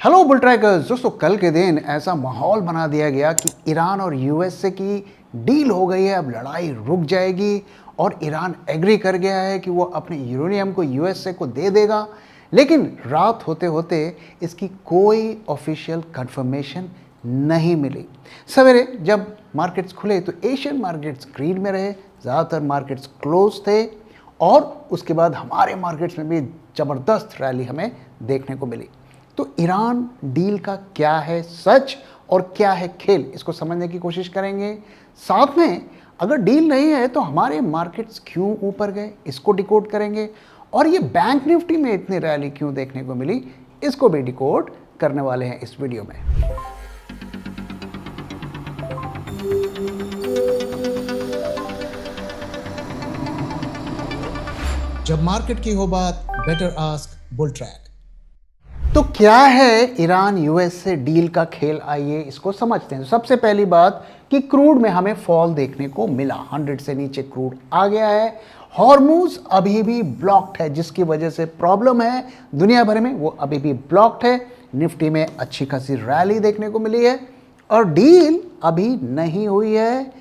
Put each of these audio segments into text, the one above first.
Hello bull trackers दोस्तों, कल के दिन ऐसा माहौल बना दिया गया कि ईरान और यूएसए की डील हो गई है। अब लड़ाई रुक जाएगी और ईरान एग्री कर गया है कि वो अपने यूरेनियम को यूएसए को दे देगा। लेकिन रात होते होते इसकी कोई ऑफिशियल कंफर्मेशन नहीं मिली। सवेरे जब मार्केट्स खुले तो एशियन मार्केट्स ग्रीन में रहे, ज़्यादातर मार्केट्स क्लोज थे और उसके बाद हमारे मार्केट्स में भी ज़बरदस्त रैली हमें देखने को मिली। तो ईरान डील का क्या है सच और क्या है खेल, इसको समझने की कोशिश करेंगे। साथ में अगर डील नहीं है तो हमारे मार्केट्स क्यों ऊपर गए, इसको डिकोड करेंगे। और ये बैंक निफ्टी में इतनी रैली क्यों देखने को मिली, इसको भी डिकोड करने वाले हैं इस वीडियो में। जब मार्केट की हो बात, बेटर आस्क बुल ट्रैक। तो क्या है ईरान यूएसए डील का खेल, आइए इसको समझते हैं। सबसे पहली बात कि क्रूड में हमें फॉल देखने को मिला, 100 से नीचे क्रूड आ गया है। हॉर्मूज अभी भी ब्लॉक्ड है, जिसकी वजह से प्रॉब्लम है दुनिया भर में, वो अभी भी ब्लॉक्ड है। निफ्टी में अच्छी खासी रैली देखने को मिली है और डील अभी नहीं हुई है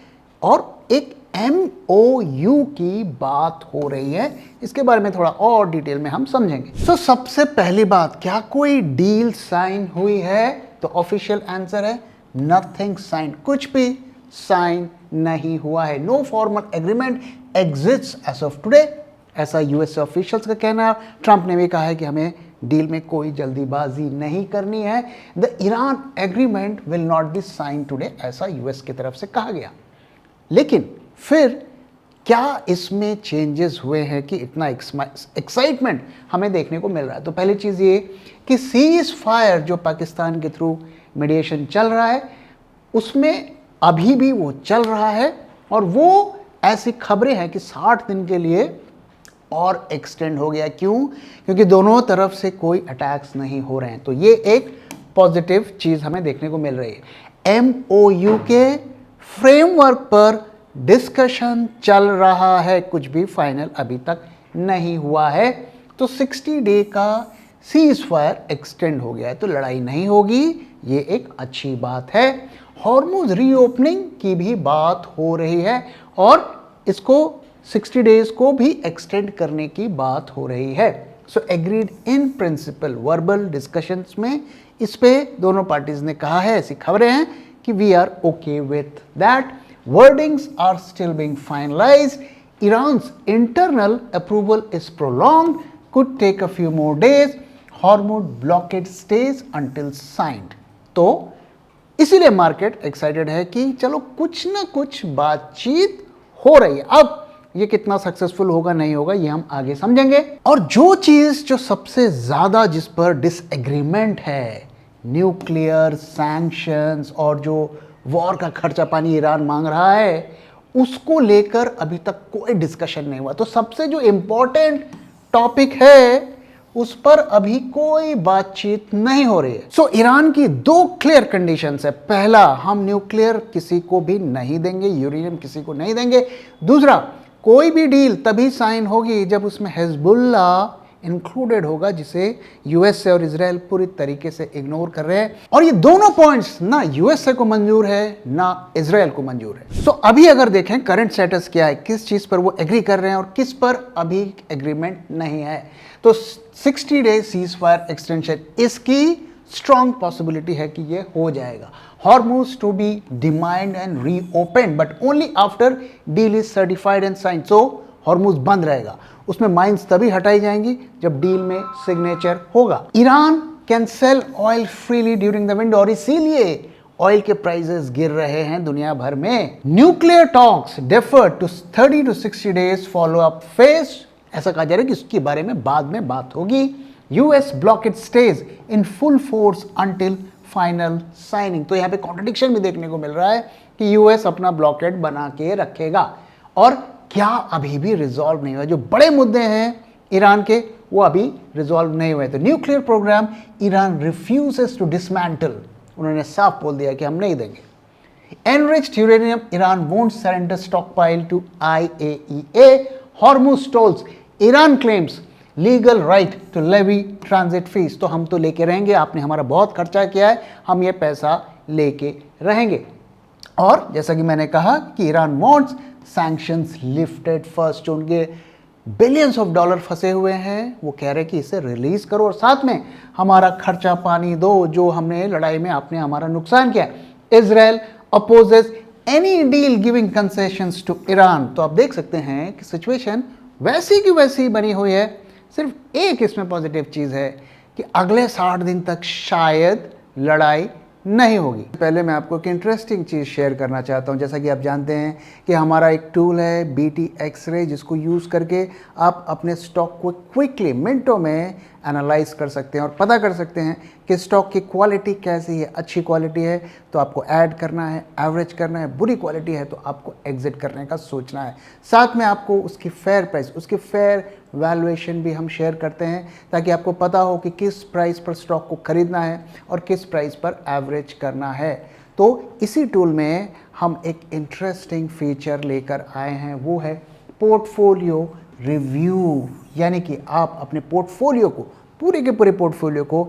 और एक MOU की बात हो रही है। इसके बारे में थोड़ा और डिटेल में हम समझेंगे। तो सबसे पहली बात, क्या कोई डील साइन हुई है? तो ऑफिशियल आंसर है नथिंग साइन, कुछ भी साइन नहीं हुआ है। No formal agreement exists as of today, ऐसा यूएसए ऑफिशियल्स का कहना है। ट्रंप ने भी कहा है कि हमें डील में कोई जल्दीबाजी नहीं करनी है। The Iran agreement will not be sign today, ऐसा यूएस की तरफ से कहा गया। लेकिन फिर क्या इसमें चेंजेस हुए हैं कि इतना एक्साइटमेंट हमें देखने को मिल रहा है? तो पहली चीज़ ये कि सीज फायर जो पाकिस्तान के थ्रू मीडिएशन चल रहा है, उसमें अभी भी वो चल रहा है और वो ऐसी खबरें हैं कि 60 दिन के लिए और एक्सटेंड हो गया। क्यों? क्योंकि दोनों तरफ से कोई अटैक्स नहीं हो रहे हैं। तो ये एक पॉजिटिव चीज़ हमें देखने को मिल रही है। MOU के फ्रेमवर्क पर डिस्कशन चल रहा है, कुछ भी फाइनल अभी तक नहीं हुआ है। तो 60 डे का सीज फायर एक्सटेंड हो गया है, तो लड़ाई नहीं होगी, ये एक अच्छी बात है। हॉर्मुज रीओपनिंग की भी बात हो रही है और इसको 60 डेज को भी एक्सटेंड करने की बात हो रही है। So agreed in principle, verbal discussions में इस पे दोनों पार्टीज ने कहा है, ऐसी खबरें हैं कि we are okay with that. Wordings are still being finalized. Iran's internal approval is prolonged, could take a few more days. Hormuz blockade stays until signed. तो इसीलिए मार्केट एक्साइटेड है कि चलो कुछ ना कुछ बातचीत हो रही है। अब ये कितना सक्सेसफुल होगा नहीं होगा ये हम आगे समझेंगे। और जो चीज जो सबसे ज्यादा जिस पर डिसएग्रीमेंट है, न्यूक्लियर सैंक्शंस और जो वॉर का खर्चा पानी ईरान मांग रहा है, उसको लेकर अभी तक कोई डिस्कशन नहीं हुआ। तो सबसे जो इंपॉर्टेंट टॉपिक है उस पर अभी कोई बातचीत नहीं हो रही है। सो ईरान की दो क्लियर कंडीशंस है। पहला, हम न्यूक्लियर किसी को भी नहीं देंगे, यूरेनियम किसी को नहीं देंगे। दूसरा, कोई भी डील तभी साइन होगी जब उसमें हिजबुल्लाह इंक्लूडेड होगा, जिसे यूएसए और इजराइल पूरी तरीके से इग्नोर कर रहे हैं। और ये दोनों पॉइंट्स ना यूएसए को मंजूर है ना इजराइल को मंजूर है। सो अभी अगर देखें करंट स्टेटस क्या है, किस चीज पर वो एग्री कर रहे हैं और किस पर अभी एग्रीमेंट नहीं है, तो 60 डे सीज फायर एक्सटेंशन, इसकी स्ट्रॉन्ग पॉसिबिलिटी है कि ये हो जाएगा। Hormuz to be demined and reopen but only after deal is certified and sign. So Hormuz बंद रहेगा, उसमें माइंस तभी हटाई जाएंगी जब डील में सिग्नेचर होगा। Iran can sell oil freely during the window और इसीलिए ऑयल के प्राइसेस गिर रहे हैं दुनिया भर में। Nuclear talks deferred to 30 to 60 days follow up phase, ऐसा कहा जा रहा है कि इसके बारे में बाद में बात होगी। US blockade stage in full force until final signing. तो यहाँ पे कॉन्ट्रडिक्शन भी देखने को मिल रहा है कि यूएस अपना ब्लॉकेड बना के रखेगा और क्या अभी भी रिजॉल्व नहीं हुआ। जो बड़े मुद्दे हैं ईरान के वो अभी रिजॉल्व नहीं हुए। तो nuclear program Iran refuses to dismantle, उन्होंने साफ बोल दिया कि हम नहीं देंगे। Enriched uranium Iran won't surrender stockpile to IAEA। Hormuz tolls, Iran claims legal right to levy transit fees, तो हम तो लेके रहेंगे, आपने हमारा बहुत खर्चा किया है, हम ये पैसा लेके रहेंगे। और जैसा कि मैंने कहा कि Iran wants sanctions lifted first, जो उनके बिलियंस ऑफ डॉलर फंसे हुए हैं वो कह रहे हैं कि इसे रिलीज करो और साथ में हमारा खर्चा पानी दो जो हमने लड़ाई में आपने हमारा नुकसान किया। Israel opposes any deal giving concessions to Iran. तो आप देख सकते हैं कि सिचुएशन वैसी की वैसी बनी हुई है, सिर्फ एक इसमें पॉजिटिव चीज़ है कि अगले 60 दिन तक शायद लड़ाई नहीं होगी। पहले मैं आपको एक इंटरेस्टिंग चीज़ शेयर करना चाहता हूँ। जैसा कि आप जानते हैं कि हमारा एक टूल है BT X-ray, जिसको यूज़ करके आप अपने स्टॉक को क्विकली मिनटों में एनालाइज कर सकते हैं और पता कर सकते हैं कि स्टॉक की क्वालिटी कैसी है। अच्छी क्वालिटी है तो आपको ऐड करना है, एवरेज करना है, बुरी क्वालिटी है तो आपको एग्जिट करने का सोचना है। साथ में आपको उसकी फेयर प्राइस, उसकी फेयर वैल्यूएशन भी हम शेयर करते हैं ताकि आपको पता हो कि किस प्राइस पर स्टॉक को खरीदना है और किस प्राइस पर एवरेज करना है। तो इसी टूल में हम एक इंटरेस्टिंग फीचर लेकर आए हैं, वो है पोर्टफोलियो रिव्यू। यानी कि आप अपने पोर्टफोलियो को, पूरे के पूरे पोर्टफोलियो को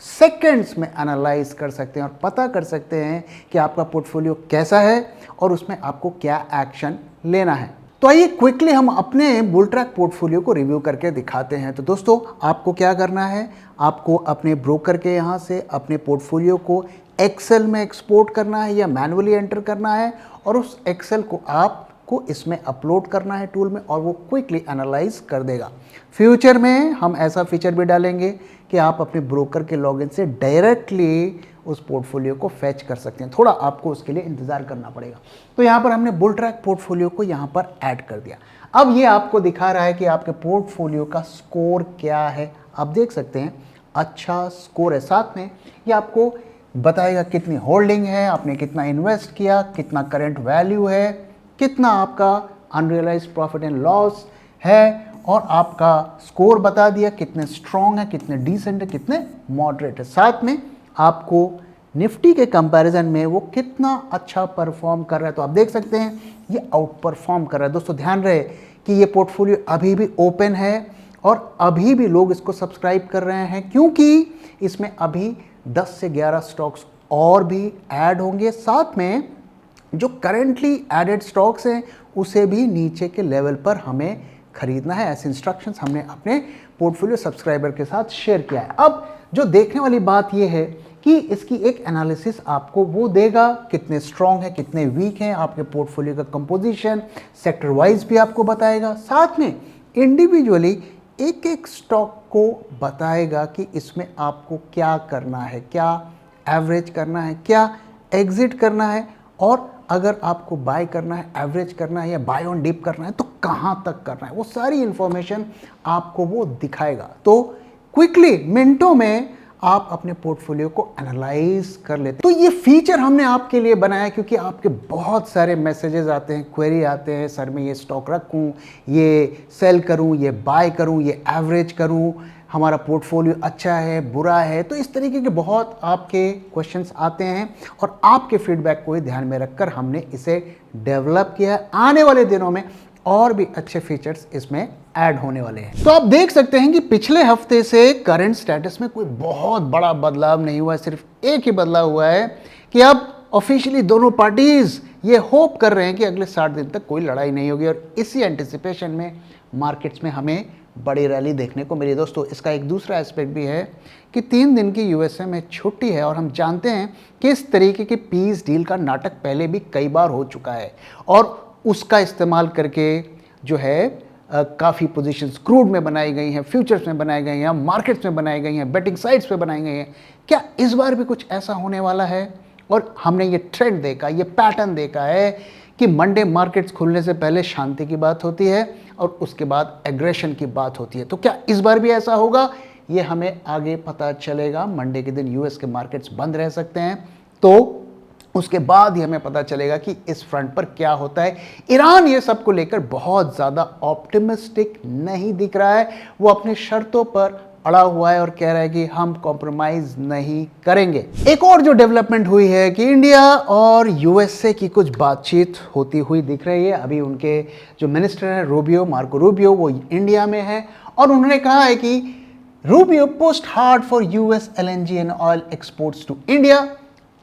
सेकंड्स में एनालाइज कर सकते हैं और पता कर सकते हैं कि आपका पोर्टफोलियो कैसा है और उसमें आपको क्या एक्शन लेना है। तो आइए क्विकली हम अपने बुल ट्रैक पोर्टफोलियो को रिव्यू करके दिखाते हैं। तो दोस्तों आपको क्या करना है, आपको अपने ब्रोकर के यहाँ से अपने पोर्टफोलियो को एक्सेल में एक्सपोर्ट करना है या मैनुअली एंटर करना है और उस एक्सेल को आपको इसमें अपलोड करना है टूल में और वो क्विकली एनालाइज कर देगा। फ्यूचर में हम ऐसा फीचर भी डालेंगे कि आप अपने ब्रोकर के लॉगिन से डायरेक्टली उस पोर्टफोलियो को फैच कर सकते हैं। थोड़ा आपको उसके लिए इंतज़ार करना पड़ेगा। तो यहाँ पर हमने बुल ट्रैक पोर्टफोलियो को यहाँ पर ऐड कर दिया। अब ये आपको दिखा रहा है कि आपके पोर्टफोलियो का स्कोर क्या है। आप देख सकते हैं अच्छा स्कोर है। साथ में ये आपको बताएगा कितनी होल्डिंग है, आपने कितना इन्वेस्ट किया, कितना करंट वैल्यू है, कितना आपका अनरियलाइज्ड प्रॉफिट एंड लॉस है और आपका स्कोर बता दिया कितने स्ट्रॉन्ग है, कितने डिसेंट है, कितने मॉडरेट है। साथ में आपको निफ्टी के कंपैरिजन में वो कितना अच्छा परफॉर्म कर रहा है। तो आप देख सकते हैं ये आउट परफॉर्म कर रहा है। दोस्तों ध्यान रहे कि ये पोर्टफोलियो अभी भी ओपन है और अभी भी लोग इसको सब्सक्राइब कर रहे हैं क्योंकि इसमें अभी 10 से 11 स्टॉक्स और भी ऐड होंगे। साथ में जो करेंटली एडेड स्टॉक्स हैं उसे भी नीचे के लेवल पर हमें खरीदना है। ऐसे इंस्ट्रक्शंस हमने अपने पोर्टफोलियो सब्सक्राइबर के साथ शेयर किया है। अब जो देखने वाली बात यह है कि इसकी एक एनालिसिस आपको वो देगा कितने स्ट्रॉन्ग है, कितने वीक हैं, आपके पोर्टफोलियो का कंपोजिशन सेक्टर वाइज भी आपको बताएगा। साथ में इंडिविजुअली एक एक स्टॉक को बताएगा कि इसमें आपको क्या करना है, क्या एवरेज करना है, क्या एग्जिट करना है और अगर आपको बाय करना है, एवरेज करना है या बाय ऑन डिप करना है तो कहाँ तक करना है, वो सारी इंफॉर्मेशन आपको वो दिखाएगा। तो क्विकली मिनटों में आप अपने पोर्टफोलियो को एनालाइज कर लेते। तो ये फीचर हमने आपके लिए बनाया क्योंकि आपके बहुत सारे मैसेजेस आते हैं, क्वेरी आते हैं, सर मैं ये स्टॉक रखूं, ये सेल करूं, ये बाय करूं, ये एवरेज करूं, हमारा पोर्टफोलियो अच्छा है, बुरा है। तो इस तरीके के बहुत आपके क्वेश्चंस आते हैं और आपके फीडबैक को ही ध्यान में रखकर हमने इसे डेवलप किया है। आने वाले दिनों में और भी अच्छे फीचर्स इसमें ऐड होने वाले हैं। तो आप देख सकते हैं कि पिछले हफ्ते से करंट स्टेटस में कोई बहुत बड़ा बदलाव नहीं हुआ है। सिर्फ एक ही बदलाव हुआ है कि अब ऑफिशियली दोनों पार्टीज ये होप कर रहे हैं कि अगले 60 दिन तक कोई लड़ाई नहीं होगी और इसी एंटिसिपेशन में मार्केट्स में हमें बड़ी रैली देखने को मिली। दोस्तों इसका एक दूसरा एस्पेक्ट भी है कि 3 दिन की यूएसए में छुट्टी है और हम जानते हैं कि इस तरीके के पीस डील का नाटक पहले भी कई बार हो चुका है और उसका इस्तेमाल करके जो है काफ़ी पोजीशंस क्रूड में बनाई गई हैं, फ्यूचर्स में बनाई गई हैं, मार्केट्स में बनाई गई हैं, बेटिंग साइट्स पे बनाई गई हैं। क्या इस बार भी कुछ ऐसा होने वाला है? और हमने ये ट्रेंड देखा, ये पैटर्न देखा है कि मंडे मार्केट्स खुलने से पहले शांति की बात होती है और उसके बाद एग्रेशन की बात होती है। तो क्या इस बार भी ऐसा होगा? ये हमें आगे पता चलेगा। मंडे के दिन यूएस के मार्केट्स बंद रह सकते हैं तो उसके बाद ही हमें पता चलेगा कि इस फ्रंट पर क्या होता है। ईरान ये सब को लेकर बहुत ज़्यादा ऑप्टिमिस्टिक नहीं दिख रहा है, वो अपनी शर्तों पर अड़ा हुआ है और कह रहा है कि हम कॉम्प्रोमाइज नहीं करेंगे। एक और जो डेवलपमेंट हुई है कि इंडिया और यूएसए की कुछ बातचीत होती हुई दिख रही है। अभी उनके जो मिनिस्टर हैं रूबियो, मार्को रूबियो, वो इंडिया में है और उन्होंने कहा है कि Rubio pushed hard for US LNG and oil exports to India.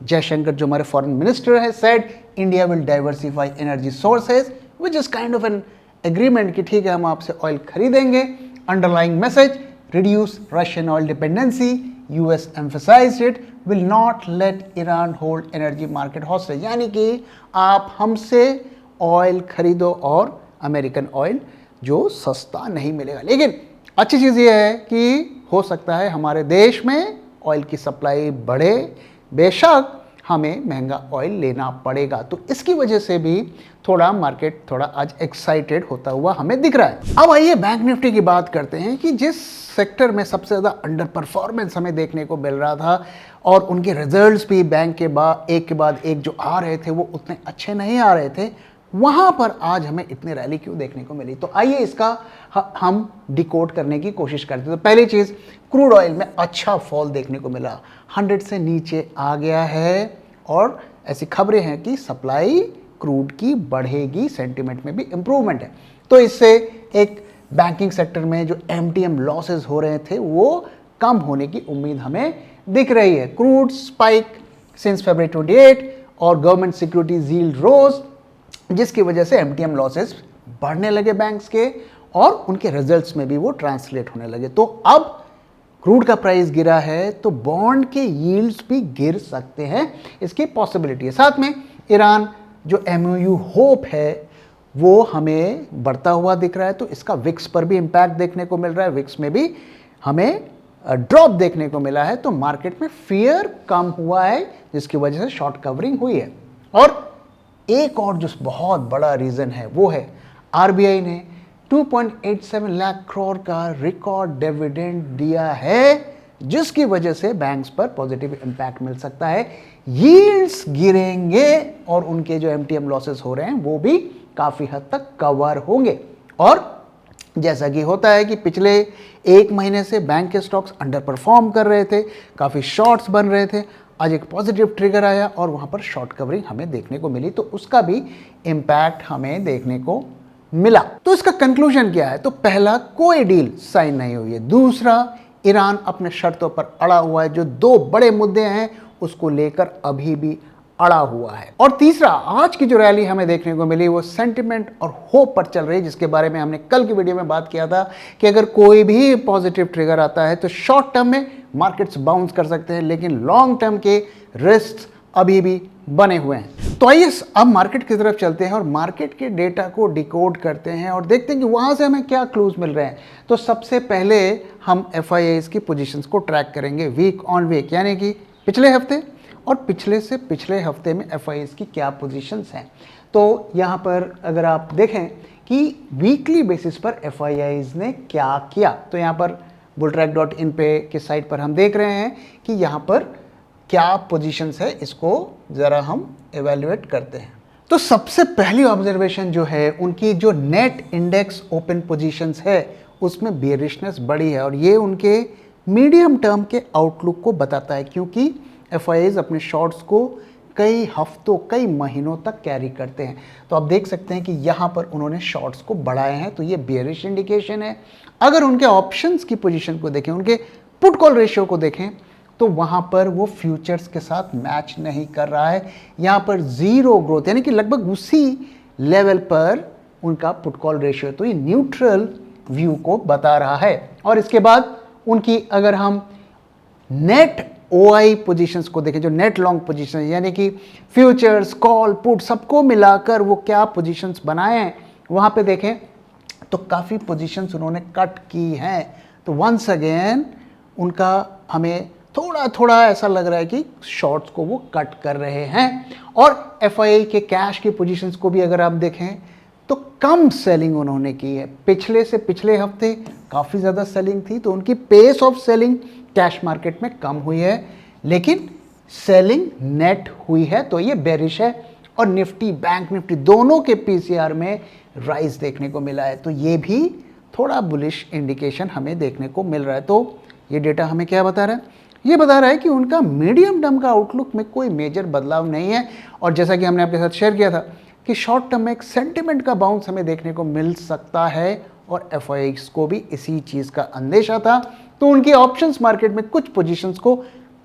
Jaishankar जो हमारे फॉरेन मिनिस्टर है said India will diversify energy sources which is kind of an agreement कि ठीक है हम आपसे ऑयल खरीदेंगे। Underlying message reduce Russian oil dependency, US emphasized it will not let Iran hold energy market hostage, यानी कि आप हमसे ऑयल खरीदो और अमेरिकन ऑयल जो सस्ता नहीं मिलेगा। लेकिन अच्छी चीज़ ये है कि हो सकता है हमारे देश में ऑयल की सप्लाई बढ़े, बेशक हमें महंगा ऑयल लेना पड़ेगा। तो इसकी वजह से भी थोड़ा मार्केट थोड़ा आज एक्साइटेड होता हुआ हमें दिख रहा है। अब आइए बैंक निफ्टी की बात करते हैं कि जिस सेक्टर में सबसे ज़्यादा अंडर परफॉर्मेंस हमें देखने को मिल रहा था और उनके रिजल्ट्स भी बैंक के बाद एक जो आ रहे थे वो उतने अच्छे नहीं आ रहे थे, वहाँ पर आज हमें इतनी रैली क्यों देखने को मिली। तो आइए इसका हम डिकोड करने की कोशिश करते हैं। तो पहली चीज़, क्रूड ऑयल में अच्छा फॉल देखने को मिला, 100 से नीचे आ गया है और ऐसी खबरें हैं कि सप्लाई क्रूड की बढ़ेगी, सेंटिमेंट में भी इम्प्रूवमेंट है। तो इससे एक बैंकिंग सेक्टर में जो एमटीएम लॉसेस हो रहे थे वो कम होने की उम्मीद हमें दिख रही है। क्रूड स्पाइक सिंस February 28 और गवर्नमेंट सिक्योरिटीज यील्ड रोज, जिसकी वजह से एमटीएम लॉसेस बढ़ने लगे बैंक्स के और उनके रिजल्ट्स में भी वो ट्रांसलेट होने लगे। तो अब क्रूड का प्राइस गिरा है तो बॉन्ड के यील्ड्स भी गिर सकते हैं, इसकी पॉसिबिलिटी है। साथ में ईरान जो एमओयू होप है वो हमें बढ़ता हुआ दिख रहा है, तो इसका विक्स पर भी इम्पैक्ट देखने को मिल रहा है। विक्स में भी हमें ड्रॉप देखने को मिला है, तो मार्केट में फियर कम हुआ है जिसकी वजह से शॉर्ट कवरिंग हुई है। और एक और जो बहुत बड़ा रीज़न है वो है आरबीआई ने 2.87 लाख करोड़ का रिकॉर्ड डिविडेंड दिया है, जिसकी वजह से बैंक्स पर पॉजिटिव इंपैक्ट मिल सकता है। यील्ड्स गिरेंगे और उनके जो एमटीएम लॉसेस हो रहे हैं वो भी काफ़ी हद तक कवर होंगे। और जैसा कि होता है कि पिछले एक महीने से बैंक के स्टॉक्स अंडर परफॉर्म कर रहे थे, काफ़ी शॉर्ट्स बन रहे थे, आज एक पॉजिटिव ट्रिगर आया और वहाँ पर शॉर्ट कवरिंग हमें देखने को मिली, तो उसका भी इम्पैक्ट हमें देखने को मिला। तो इसका कंक्लूजन क्या है? तो पहला, कोई डील साइन नहीं हुई है। दूसरा, ईरान अपने शर्तों पर अड़ा हुआ है, जो दो बड़े मुद्दे हैं उसको लेकर अभी भी अड़ा हुआ है। और तीसरा, आज की जो रैली हमें देखने को मिली वो सेंटिमेंट और होप पर चल रही है, जिसके बारे में हमने कल की वीडियो में बात किया था कि अगर कोई भी पॉजिटिव ट्रिगर आता है तो शॉर्ट टर्म में मार्केट्स बाउंस कर सकते हैं, लेकिन लॉन्ग टर्म के रिस्क अभी भी बने हुए हैं। तो आइए अब मार्केट की तरफ चलते हैं और मार्केट के डेटा को डिकोड करते हैं और देखते हैं कि वहाँ से हमें क्या क्लूज मिल रहे हैं। तो सबसे पहले हम FIIs की पोजीशंस को ट्रैक करेंगे वीक ऑन वीक, यानी कि पिछले हफ्ते और पिछले से पिछले हफ्ते में FIIs की क्या पोजीशंस हैं। तो यहाँ पर अगर आप देखें कि वीकली बेसिस पर FIIs ने क्या किया, तो यहाँ पर bulltrack.in पे के साइट पर हम देख रहे हैं कि यहाँ पर क्या पोजीशंस है, इसको ज़रा हम एवेल्युएट करते हैं। तो सबसे पहली ऑब्जर्वेशन जो है, उनकी जो नेट इंडेक्स ओपन पोजीशंस है उसमें बेरिशनेस बढ़ी है और ये उनके मीडियम टर्म के आउटलुक को बताता है, क्योंकि FIIs अपने शॉर्ट्स को कई हफ्तों कई महीनों तक कैरी करते हैं। तो आप देख सकते हैं कि यहाँ पर उन्होंने शॉर्ट्स को बढ़ाए हैं, तो ये बेरिश इंडिकेशन है। अगर उनके ऑप्शंस की पोजीशन को देखें, उनके पुट कॉल रेशियो को देखें, तो वहाँ पर वो फ्यूचर्स के साथ मैच नहीं कर रहा है। यहाँ पर ज़ीरो ग्रोथ, यानी कि लगभग उसी लेवल पर उनका पुट कॉल रेशियो, तो ये न्यूट्रल व्यू को बता रहा है। और इसके बाद उनकी अगर हम नेट OI पोजीशंस को देखें, जो नेट लॉन्ग पोजीशन यानी कि फ्यूचर्स, कॉल, पुट सबको मिलाकर वो क्या पोजीशंस बनाए हैं, वहाँ पे देखें तो काफ़ी पोजीशंस उन्होंने कट की हैं। तो वंस अगेन उनका हमें थोड़ा थोड़ा ऐसा लग रहा है कि शॉर्ट्स को वो कट कर रहे हैं। और FII के कैश की पोजीशंस को भी अगर आप देखें तो कम सेलिंग उन्होंने की है। पिछले से पिछले हफ्ते काफ़ी ज़्यादा सेलिंग थी, तो उनकी pace of selling cash market में कम हुई है, लेकिन सेलिंग नेट हुई है, तो ये बेरिश है। और निफ्टी, बैंक निफ्टी दोनों के PCR में राइज देखने को मिला है, तो ये भी थोड़ा बुलिश इंडिकेशन हमें देखने को मिल रहा है। तो ये डेटा हमें क्या बता रहा है? ये बता रहा है कि उनका मीडियम टर्म का आउटलुक में कोई मेजर बदलाव नहीं है। और जैसा कि हमने आपके साथ शेयर किया था कि शॉर्ट टर्म में एक सेंटिमेंट का बाउंस हमें देखने को मिल सकता है और एफआईआईज को भी इसी चीज़ का अंदेशा था, तो उनकी ऑप्शंस मार्केट में कुछ पोजीशंस को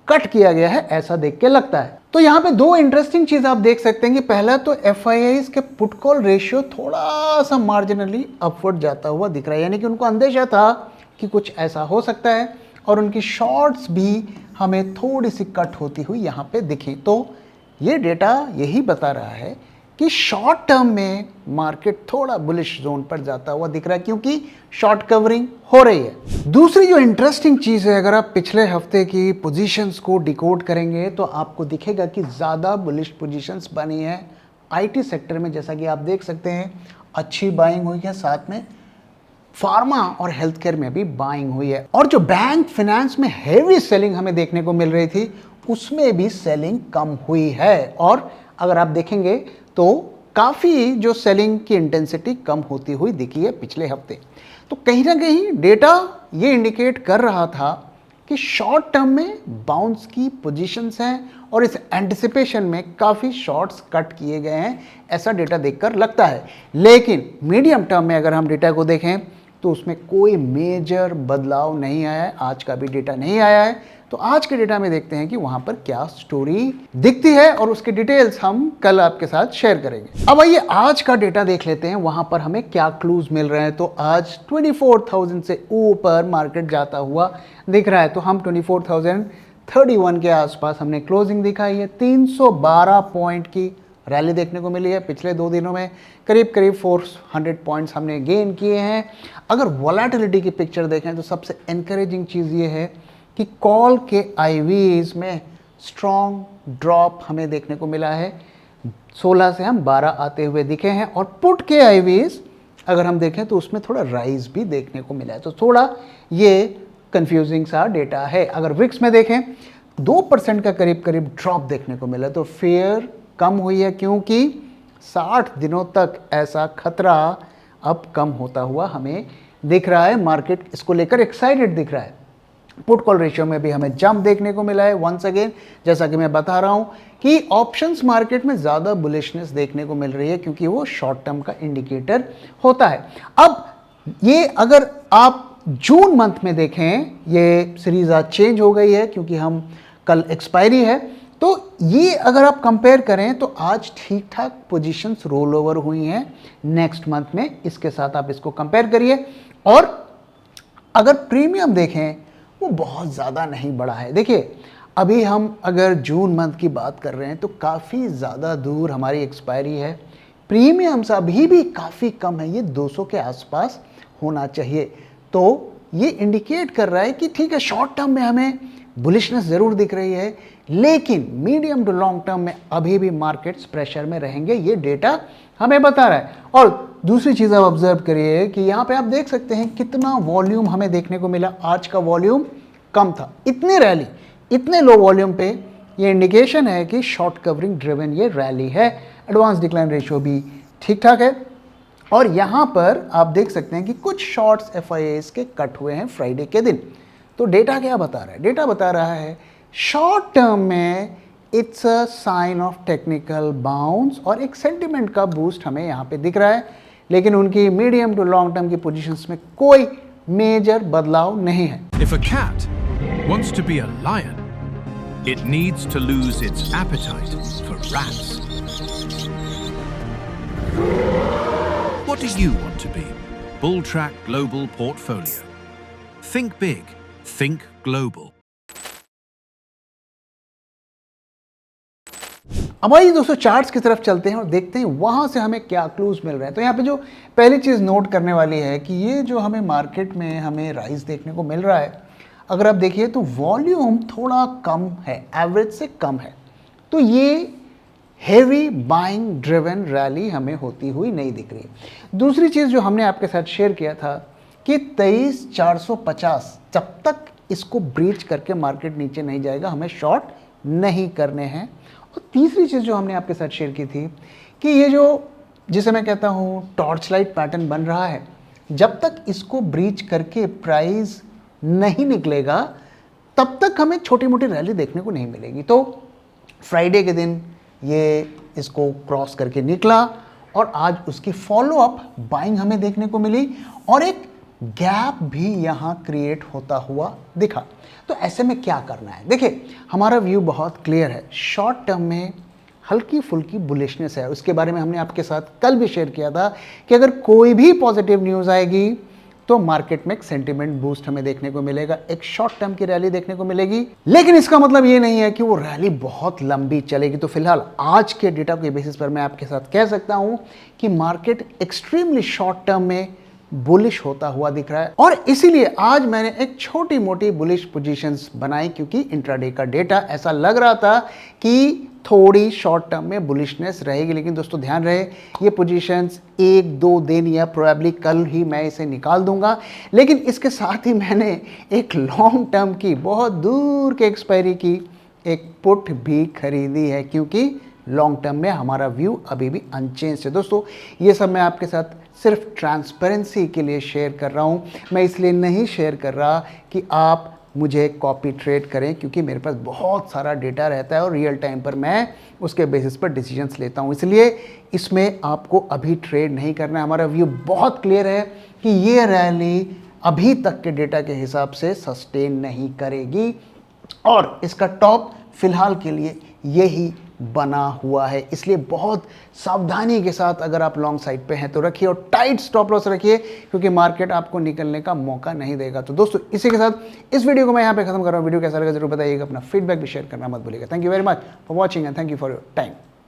कट किया गया है, ऐसा देख के लगता है। तो यहाँ पे दो इंटरेस्टिंग चीज आप देख सकते हैं कि पहला तो एफआईआईज के पुट कॉल रेशियो थोड़ा सा मार्जिनली अपवर्ड जाता हुआ दिख रहा है, यानी कि उनको अंदेशा था कि कुछ ऐसा हो सकता है, और उनकी शॉर्ट्स भी हमें थोड़ी सी कट होती हुई यहाँ पे दिखी। तो ये डेटा यही बता रहा है कि शॉर्ट टर्म में मार्केट थोड़ा बुलिश जोन पर जाता हुआ दिख रहा है, क्योंकि शॉर्ट कवरिंग हो रही है। दूसरी जो इंटरेस्टिंग चीज़ है, अगर आप पिछले हफ्ते की पोजीशंस को डिकोड करेंगे तो आपको दिखेगा कि ज़्यादा बुलिश पोजीशंस बनी है आईटी सेक्टर में। जैसा कि आप देख सकते हैं अच्छी बाइंग हुई है, साथ में फार्मा और हेल्थ केयर में भी बाइंग हुई है। और जो बैंक फाइनेंस में हेवी सेलिंग हमें देखने को मिल रही थी, उसमें भी सेलिंग कम हुई है। और अगर आप देखेंगे तो काफ़ी जो सेलिंग की इंटेंसिटी कम होती हुई दिखी है पिछले हफ्ते। तो कहीं ना कहीं डेटा ये इंडिकेट कर रहा था कि शॉर्ट टर्म में बाउंस की पोजीशंस हैं और इस एंटिसिपेशन में काफ़ी शॉर्ट्स कट किए गए हैं, ऐसा डेटा देखकर लगता है। लेकिन मीडियम टर्म में अगर हम डेटा को देखें तो उसमें कोई मेजर बदलाव नहीं आया है, आज का भी डेटा नहीं आया है। तो आज के डेटा में देखते हैं कि वहां पर क्या स्टोरी दिखती है और उसके डिटेल्स हम कल आपके साथ शेयर करेंगे। अब आइए आज का डेटा देख लेते हैं, वहां पर हमें क्या क्लूज मिल रहे हैं। तो आज 24,000 से ऊपर मार्केट जाता हुआ दिख रहा है। तो हम 24,031 के आसपास हमने क्लोजिंग दिखाई है। 312 पॉइंट की रैली देखने को मिली है। पिछले 2 दिनों में करीब करीब 400 पॉइंट्स हमने गेन किए हैं। अगर वॉलेटिलिटी की पिक्चर देखें तो सबसे एनकरेजिंग चीज़ ये है कि कॉल के आईवीज में स्ट्रॉन्ग ड्रॉप हमें देखने को मिला है। 16 से हम 12 आते हुए दिखे हैं। और पुट के आईवीज अगर हम देखें तो उसमें थोड़ा राइज भी देखने को मिला है। तो थोड़ा ये कंफ्यूजिंग सा डेटा है। अगर विक्स में देखें 2% का करीब करीब ड्रॉप देखने को मिला, तो फेयर कम हुई है, क्योंकि 60 दिनों तक ऐसा खतरा अब कम होता हुआ हमें दिख रहा है। मार्केट इसको लेकर एक्साइटेड दिख रहा है। पुट कॉल रेशियो में भी हमें जंप देखने को मिला है। वंस अगेन जैसा कि मैं बता रहा हूं कि ऑप्शंस मार्केट में ज़्यादा बुलिशनेस देखने को मिल रही है, क्योंकि वो शॉर्ट टर्म का इंडिकेटर होता है। अब ये अगर आप जून मंथ में देखें, ये सीरीज आज चेंज हो गई है क्योंकि हम कल एक्सपायरी है। तो ये अगर आप कंपेयर करें तो आज ठीक ठाक पोजीशंस रोल ओवर हुई हैं नेक्स्ट मंथ में। इसके साथ आप इसको कंपेयर करिए। और अगर प्रीमियम देखें वो बहुत ज़्यादा नहीं बढ़ा है। देखिए अभी हम अगर जून मंथ की बात कर रहे हैं तो काफ़ी ज़्यादा दूर हमारी एक्सपायरी है। प्रीमियम्स अभी भी काफ़ी कम है, ये 200 के आसपास होना चाहिए। तो ये इंडिकेट कर रहा है कि ठीक है, शॉर्ट टर्म में हमें बुलिशनेस ज़रूर दिख रही है, लेकिन मीडियम टू लॉन्ग टर्म में अभी भी मार्केट्स प्रेशर में रहेंगे, ये डेटा हमें बता रहा है। और दूसरी चीज़ आप ऑब्जर्व करिए कि यहाँ पे आप देख सकते हैं कितना वॉल्यूम हमें देखने को मिला। आज का वॉल्यूम कम था, इतनी रैली इतने लो वॉल्यूम पे, ये इंडिकेशन है कि शॉर्ट कवरिंग ड्रिवन ये रैली है। एडवांस डिक्लाइन रेशियो भी ठीक ठाक है। और यहाँ पर आप देख सकते हैं कि कुछ शॉर्ट्स एफआईआईज के कट हुए हैं फ्राइडे के दिन। तो डेटा क्या बता रहा है? डेटा बता रहा है शॉर्ट टर्म में it's a sign of technical bounce और एक सेंटिमेंट का बूस्ट हमें यहाँ पे दिख रहा है, लेकिन उनकी मीडियम टू लॉन्ग टर्म की पोजीशंस में कोई मेजर बदलाव नहीं है। If a cat wants to be a lion, it needs to lose its appetite for rats. What do you want to be? Bulltrack Global Portfolio. Think big, think global. अब आइए दोस्तों charts की तरफ चलते हैं और देखते हैं वहाँ से हमें क्या क्लूज मिल रहे हैं। तो यहाँ पे जो पहली चीज़ नोट करने वाली है कि ये जो हमें मार्केट में हमें राइज देखने को मिल रहा है, अगर आप देखिए तो वॉल्यूम थोड़ा कम है, एवरेज से कम है। तो ये हेवी बाइंग ड्रिवन रैली हमें होती हुई नहीं दिख रही है। दूसरी चीज़ जो हमने आपके साथ शेयर किया था कि 23,450 जब तक इसको ब्रीच करके मार्केट नीचे नहीं जाएगा, हमें शॉर्ट नहीं करने हैं। और तीसरी चीज़ जो हमने आपके साथ शेयर की थी कि ये जो जिसे मैं कहता हूँ टॉर्च लाइट पैटर्न बन रहा है, जब तक इसको ब्रीच करके प्राइस नहीं निकलेगा तब तक हमें छोटी मोटी रैली देखने को नहीं मिलेगी। तो फ्राइडे के दिन ये इसको क्रॉस करके निकला और आज उसकी फॉलोअप बाइंग हमें देखने को मिली और एक गैप भी यहाँ क्रिएट होता हुआ दिखा। तो ऐसे में क्या करना है? देखिए, हमारा व्यू बहुत क्लियर है। शॉर्ट टर्म में हल्की फुल्की बुलिशनेस है, उसके बारे में हमने आपके साथ कल भी शेयर किया था कि अगर कोई भी पॉजिटिव न्यूज़ आएगी तो मार्केट में एक सेंटिमेंट बूस्ट हमें देखने को मिलेगा, एक शॉर्ट टर्म की रैली देखने को मिलेगी। लेकिन इसका मतलब ये नहीं है कि वो रैली बहुत लंबी चलेगी। तो फिलहाल आज के डेटा के बेसिस पर मैं आपके साथ कह सकता हूं कि मार्केट एक्सट्रीमली शॉर्ट टर्म में बुलिश होता हुआ दिख रहा है और इसीलिए आज मैंने एक छोटी मोटी बुलिश पोजीशंस बनाई, क्योंकि इंट्राडे का डेटा ऐसा लग रहा था कि थोड़ी शॉर्ट टर्म में बुलिशनेस रहेगी। लेकिन दोस्तों ध्यान रहे, ये पोजीशंस 1-2 दिन या प्रोबेबली कल ही मैं इसे निकाल दूंगा। लेकिन इसके साथ ही मैंने एक लॉन्ग टर्म की, बहुत दूर के एक्सपायरी की एक पुट भी खरीदी है, क्योंकि लॉन्ग टर्म में हमारा व्यू अभी भी अनचेंज है। दोस्तों ये सब मैं आपके साथ सिर्फ ट्रांसपेरेंसी के लिए शेयर कर रहा हूँ, मैं इसलिए नहीं शेयर कर रहा कि आप मुझे कॉपी ट्रेड करें, क्योंकि मेरे पास बहुत सारा डेटा रहता है और रियल टाइम पर मैं उसके बेसिस पर डिसीजंस लेता हूँ। इसलिए इसमें आपको अभी ट्रेड नहीं करना है। हमारा व्यू बहुत क्लियर है कि ये रैली अभी तक के डेटा के हिसाब से सस्टेन नहीं करेगी और इसका टॉप फिलहाल के लिए यही बना हुआ है। इसलिए बहुत सावधानी के साथ अगर आप लॉन्ग साइड पे हैं तो रखिए और टाइट स्टॉप लॉस रखिए, क्योंकि मार्केट आपको निकलने का मौका नहीं देगा। तो दोस्तों इसी के साथ इस वीडियो को मैं यहाँ पे खत्म कर रहा हूँ। वीडियो कैसा लगा जरूर बताइएगा, अपना फीडबैक भी शेयर करना मत भूलिएगा। Thank you very much for watching and thank you for your time.